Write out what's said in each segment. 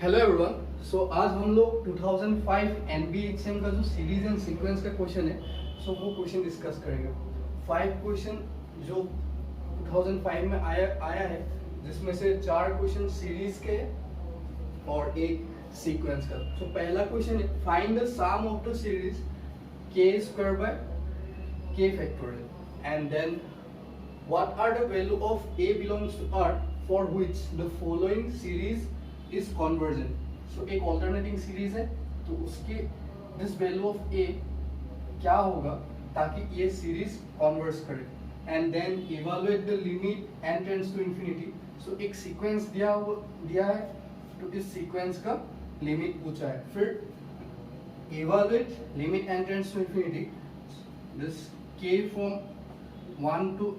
Hello everyone. सो आज हम लोग 2005 NBHM का जो सीरीज एंड सीक्वेंस का क्वेश्चन है वो क्वेश्चन डिस्कस करेंगे। 5 क्वेश्चन जो 2005 में आया है, जिसमें से 4 क्वेश्चन सीरीज के और एक सीक्वेंस का। पहला क्वेश्चन है, find the sum of the series k² by k factorial and then what are the value of a belongs to R for which the following series is convergent। एक alternating series है, तो उसके this value of a क्या होगा ताकि ये series converge करे। And then evaluate the limit n tends to infinity. एक सीक्वेंस दिया है, तो इस सीक्वेंस का लिमिट पूछा है। फिर evaluate limit n tends to infinity this k from 1 to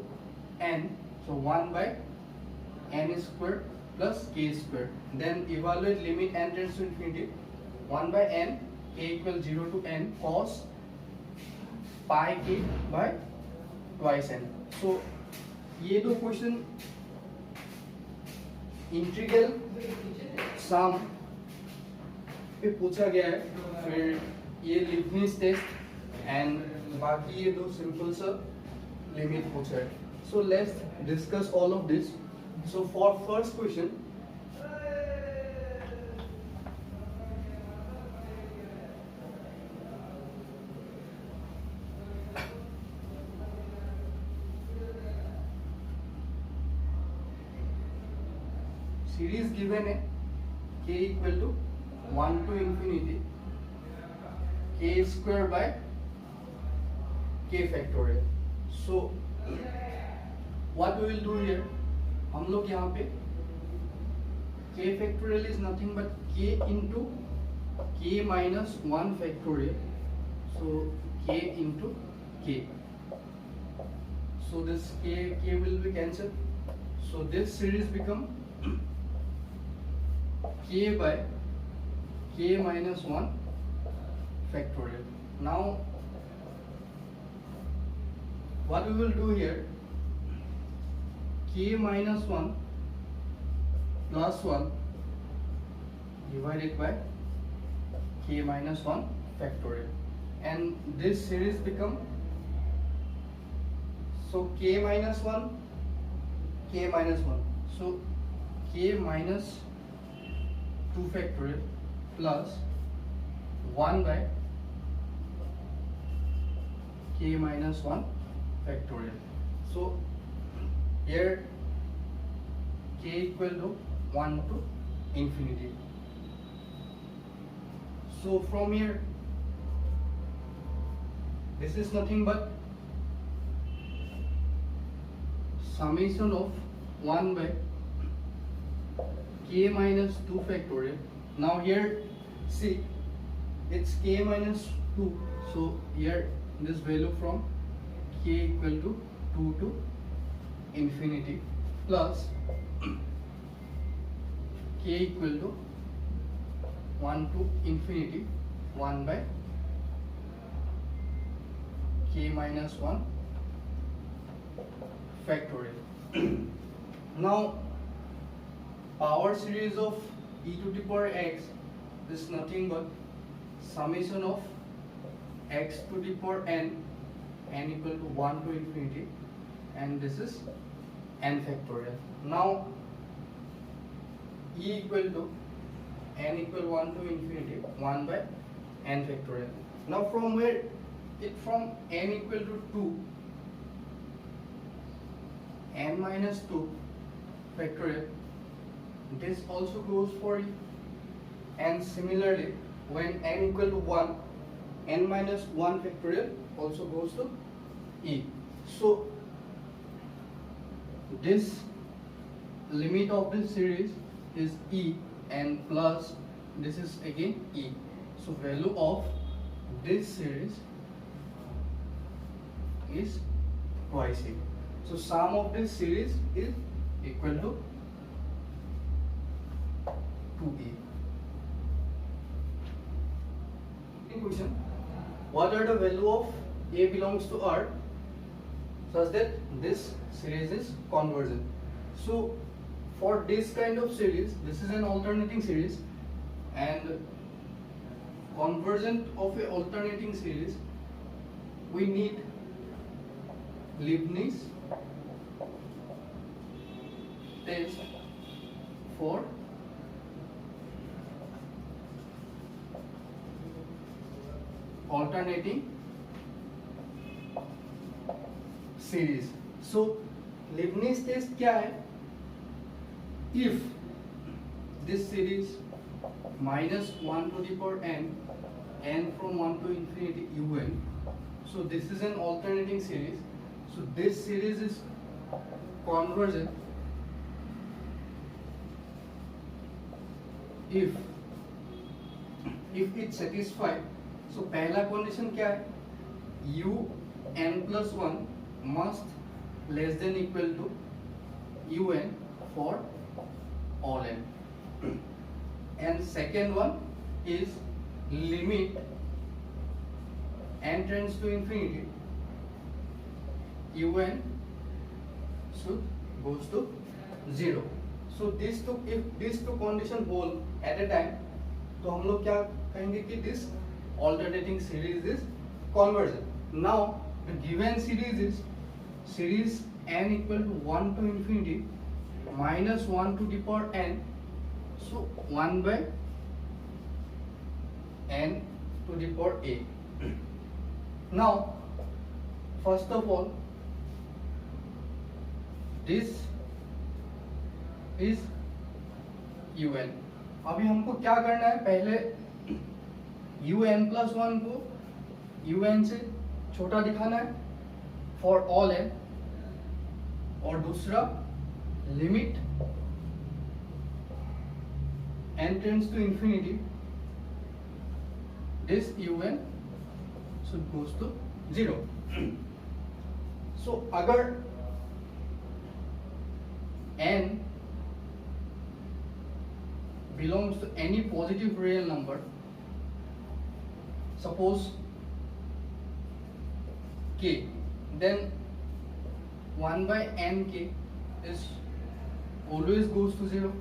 n, so 1 by n square plus k square. Then evaluate limit n tends to infinity 1 by n k equals 0 to n cos pi k by twice n। So ये दो question integral sum पे पूछा गया है। फिर ये Leibniz test and बाकी ये दो सिंपल सा लिमिट पूछा है। So let's discuss all of this. So for first question, series given है k equal to 1 to infinity k square by k factorial। So what we will do here, हम लोग यहाँ पे k factorial is nothing but k into k minus 1 factorial, so k into k, so this k will be cancelled, so this series become k by k minus 1 factorial। Now what we will do here, k minus 1 plus 1 divided by k minus 1 factorial, and this series become, so k minus 1 k minus 1, so k minus 2 factorial plus 1 by k minus 1 factorial। So here k equal to 1 to infinity। So from here this is nothing but summation of 1 by k minus 2 factorial। Now here see it's k minus 2, so here this value from k equal to 2 to infinity plus k equal to 1 to infinity 1 by k minus 1 factorial। Now power series of e to the power x is nothing but summation of x to the power n equal to 1 to infinity, and this is n factorial। Now e equal to n equal 1 to infinity 1 by n factorial। Now from where it from n equal to 2 n minus 2 factorial, this also goes for e, and similarly when n equal to 1 n minus 1 factorial also goes to e। So this limit of this series is e and plus this is again e, so value of this series is twice e, so sum of this series is equal to 2e। Question, what are the value of a belongs to R such that this series is convergent? So for this kind of series, this is an alternating series, and convergent of a alternating series, we need Leibniz test for alternating series. So Leibniz test क्या है? If this series minus 1 to the power n from 1 to infinity un, so this is an alternating series, so this series is convergent if it satisfy, so पहला condition क्या है? u n plus 1 must less than equal to un for all n, and second one is limit n tends to infinity, un should goes to 0. So these two, if these two condition hold at a time, तो हम लोग क्या कहेंगे कि this alternating series is convergent. Now the given series is series n equal to 1 to infinity minus 1 to the power n, so 1 by n to the power a. Now first of all, this is un. अभी हमको क्या करना है? पहले un plus 1 को un से छोटा दिखाना है for all n, और दूसरा limit n tends to infinity, this un should goes to 0. So अगर n belongs to any positive real number, suppose k, then 1 by n k is always goes to 0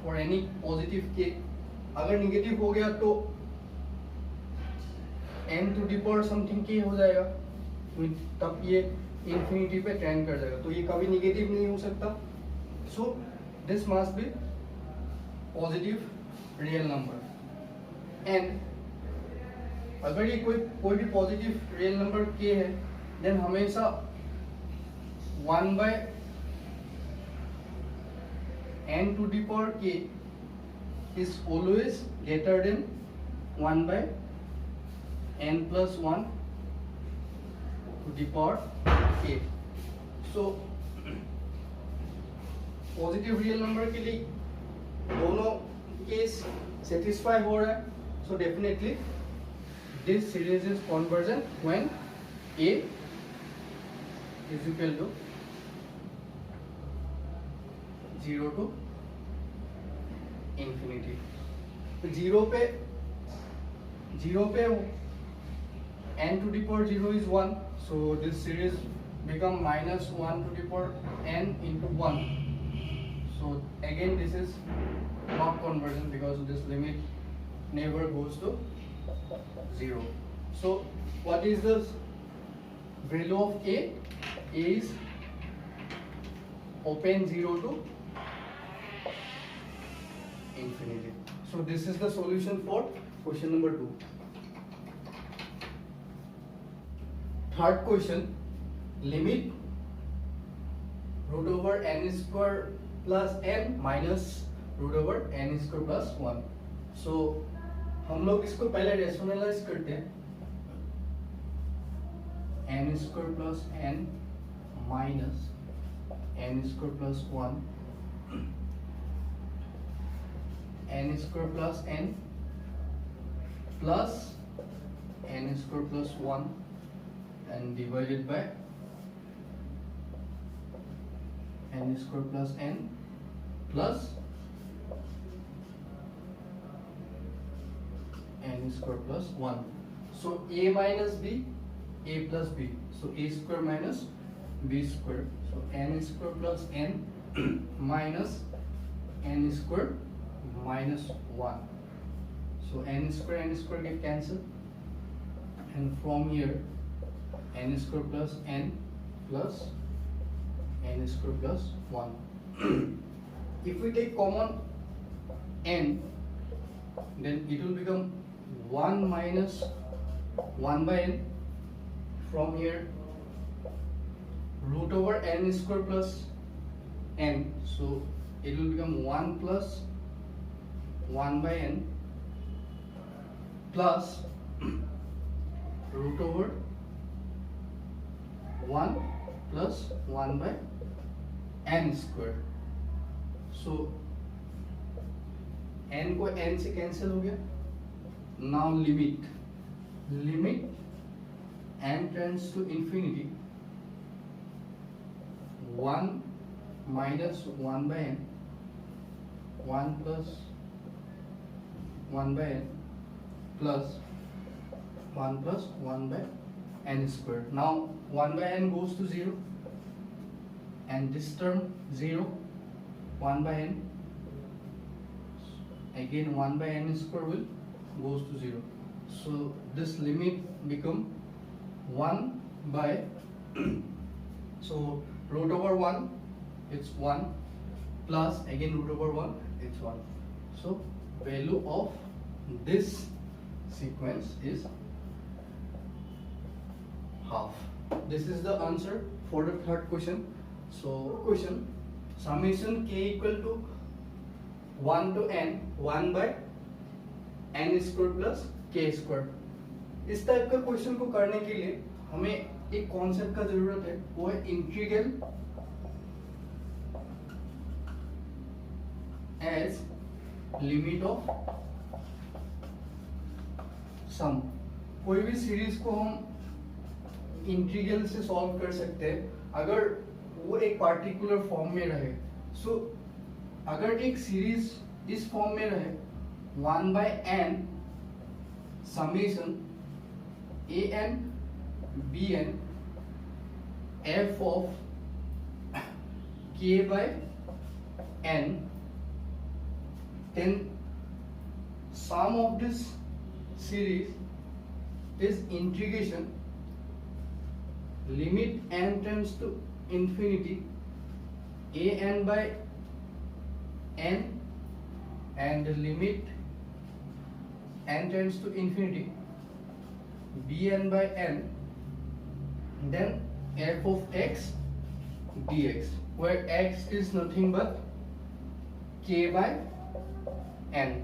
for any positive k. अगर negative हो गया तो n to the power something k हो जाएगा, तो तब ये इंफिनिटी पे टेंड कर जाएगा, तो ये कभी निगेटिव नहीं हो सकता. So this must be positive real number, and अगर ये कोई भी पॉजिटिव रियल नंबर k है, देन हमेशा 1 by n to the power k is always greater than 1 by n plus 1 to the power k. So positive real number के लिए दोनों case satisfy हो रहा है, so definitely this series is convergent when a is equal to 0 to infinity. तो 0 पे n to the power 0 is 1, so this series become minus 1 to the power n into 1. So again this is not convergent because this limit never goes to 0. So what is the value of a? A is open 0 to infinity. So this is the solution for question number 2. Third question, limit root over n square plus n minus root over n square plus 1. So हम लोग इसको पहले rationalise करते हैं, n square plus n minus n square plus 1, n square plus n plus n square plus 1 and divided by n square plus n plus n square plus 1. So a minus b, a plus b, so a square minus b square, so n square plus n minus n square minus 1. So n square get cancelled, and from here n square plus n square plus 1. If we take common n, then it will become 1 minus 1 by n. From here root over n square plus n, so it will become 1 plus 1 by n plus root over 1 plus 1 by n square. So n को n से cancel हो गया. Now limit n tends to infinity, 1 minus 1 by n, 1 plus 1 by n plus 1 plus 1 by n square. Now 1 by n goes to 0, and this term 0, 1 by n, again 1 by n square will goes to 0. So this limit become 1 by so root over 1, it's 1, plus again root over 1, it's 1. So value of this sequence is half. This is the answer for the third question. So question, summation k equal to 1 to n, 1 by n square plus k square. इस type का question को करने के लिए हमें एक concept का जरूरत है, वो है integral age limit of some. कोई भी सीरीज को हम इंटीग्रल से सॉल्व कर सकते हैं अगर वो एक पार्टिकुलर फॉर्म में रहे. सो अगर एक सीरीज इस फॉर्म में रहे, 1 by n summation an bn f of k by n, then sum of this series is integration limit n tends to infinity an by n and the limit n tends to infinity bn by n, then f of x dx, where x is nothing but k by n.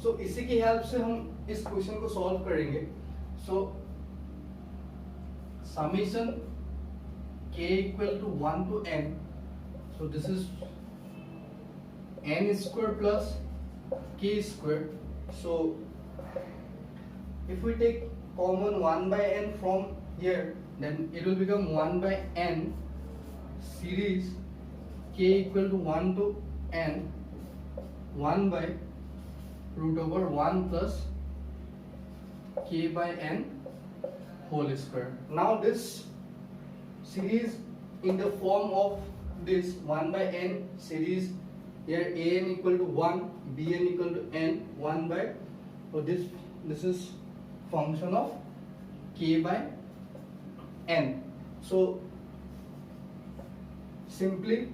So इसी की help से हम इस question को solve करेंगे. So summation k equal to 1 to n, so this is n square plus k square. So if we take common 1 by n from here, then it will become 1 by n series k equal to 1 to n, 1 by root over 1 plus k by n whole square. Now this series in the form of this 1 by n series, here an equal to 1, bn equal to n, 1 by, so this is function of k by n. So simply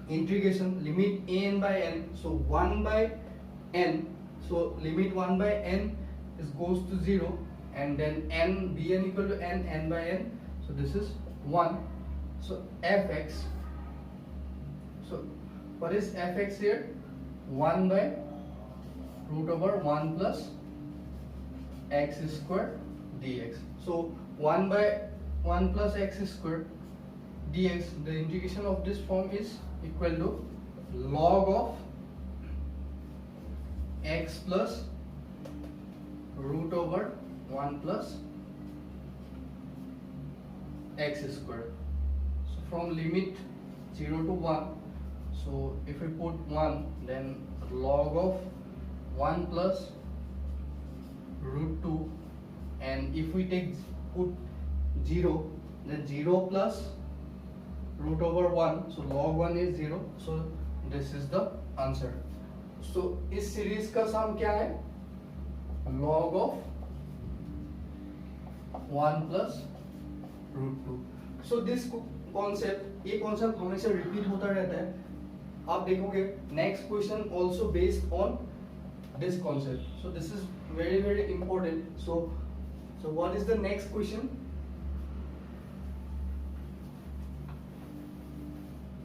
integration limit an by n, so 1 by n, so limit 1 by n is goes to 0, and then n bn equal to n by n, so this is 1. So fx, so what is fx here? 1 by root over 1 plus x square dx. So 1 by 1 plus x square dx, the integration of this form is equal to log of x plus root over 1 plus x square. So from limit 0 to 1, so if we put 1, then log of 1 plus root 2, and if we put 0, then 0 plus root over 1, so log 1 is 0, so this is the answer. So इस series का सम क्या है? log of 1 plus root 2. So this concept, ये concept हमेशा repeat होता रहता है. आप देखोगे next question also based on this concept. So this is very very important. So what is the next question?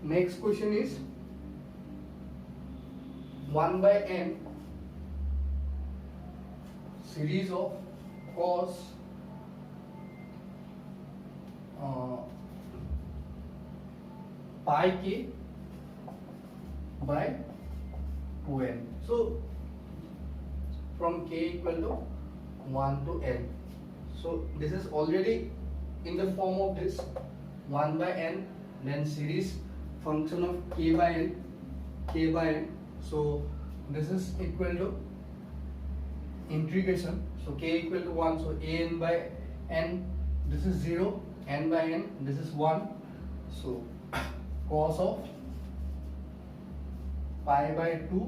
Next question is 1 by n series of cos pi k by 2n. So from k equal to 1 to n. So this is already in the form of this 1 by n, then series function of k by n. So this is equal to integration. So k equal to 1, so an by n, this is 0, n by n, this is 1. So cos of pi by 2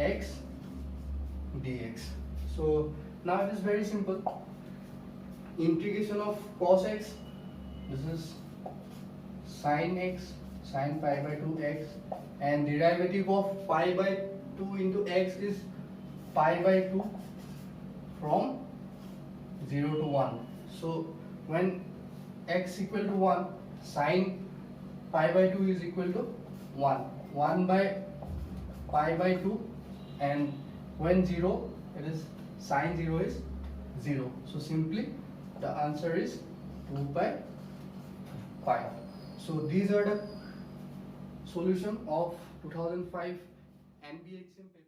x dx. So now it is very simple. Integration of cos x, this is sin x, sin pi by 2x, and derivative of pi by 2 into x is pi by 2 from 0 to 1. So when x equal to 1, sin pi by 2 is equal to 1 by pi by 2, and when 0, it is sin 0 is 0. So simply the answer is 2 by 5. So these are the solution of 2005 NBHM paper.